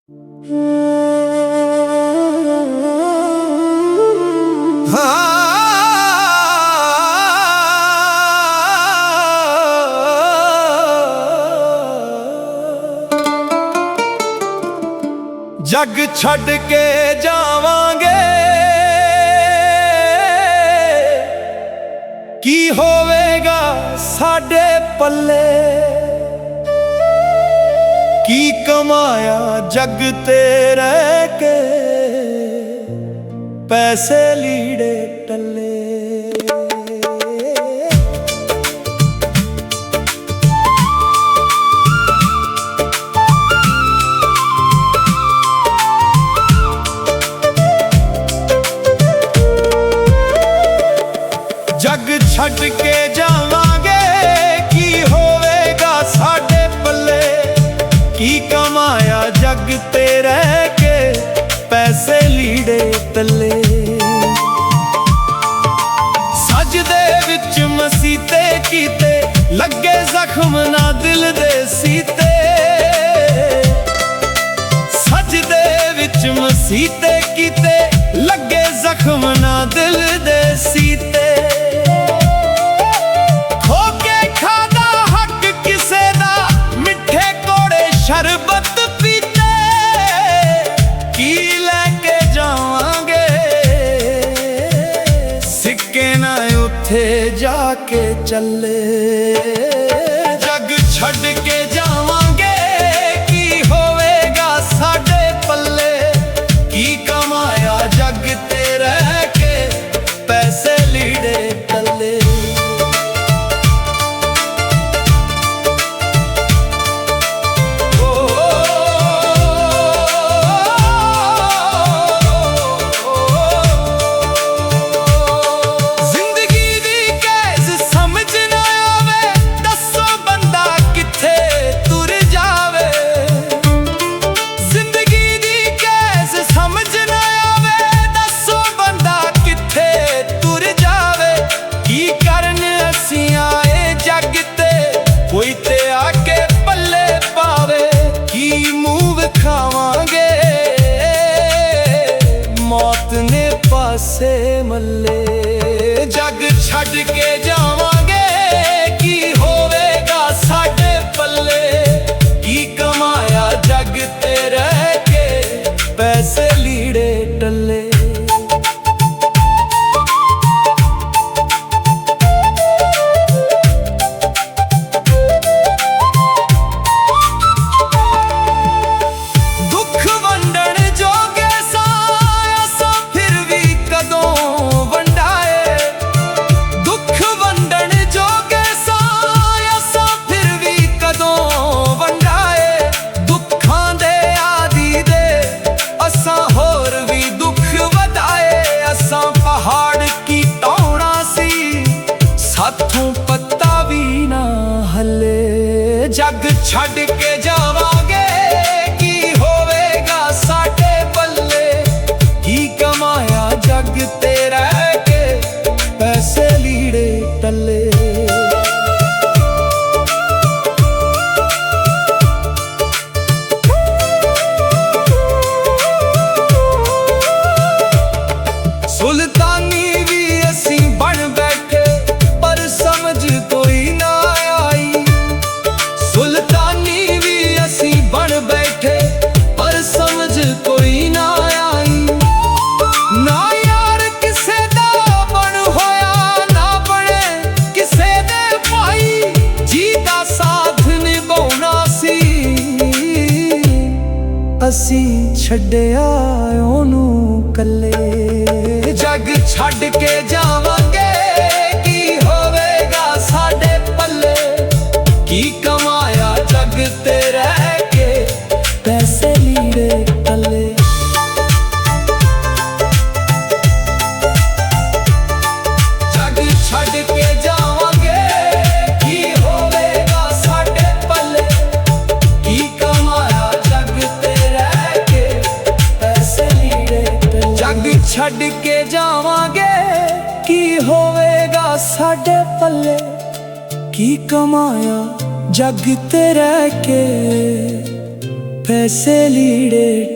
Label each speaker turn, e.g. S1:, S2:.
S1: जग छड़ के जावांगे की होवेगा साडे पल्ले। की कमाया जग ते रह के पैसे लीड़े टल्ले। जग छड़ के जावांगे की होवेगा साडे पल्ले। की कमाया जग ते रह के पैसे लीड़े तले। सजदे विच मसीते कीते लगे जख्म ना दिल दे सीते। सजदे विच मसीते कीते लगे जख्म ना दिल दे सीते। शरबत पीते की लेके जावांगे सिक्के ना उथे जाके चले। जग छड़ के जावांगे की होवेगा साडे पल्ले। की कमाया जग ते रह के पैसे लीड़े टल्ले। कोई ते आके पल्ले पावे की मुंह खावांगे मौत ने पासे मल्ले। जग छड़ के जावांगे की होवेगा साडे पल्ले। की कमाया जग ते रह के पैसे लीड़े टल्ले। साथों पत्ता भी ना हले। जग छड़ के जावांगे की होवेगा साडे पल्ले। की कमाया जग ते रह के पैसे लीड़े टल्ले। सुल्तानी भी असी बन बैठे समझ कोई ना आई। सुल्तानी भी असी बन बैठे पर समझ कोई ना आई। ना यार किसे दा बन होया ना बने किसे दे भाई। जी दा साथ निभाउना सी असी छड्डिया ओनू कल्ले। जग छड़ के जावांगे साडे पल्ले। की कमाया जग ते रह के पैसे लीड़े टल्ले। जग छड़ के जावांगे की होवेगा साडे पल्ले। की कमाया जग ते रह के पैसे लीड़े टल्ले। जग छड़ के जावांगे की होवेगा साडे पल्ले। की कमाया जग ते रह के ਪੈਸੇ ਲੀੜੇ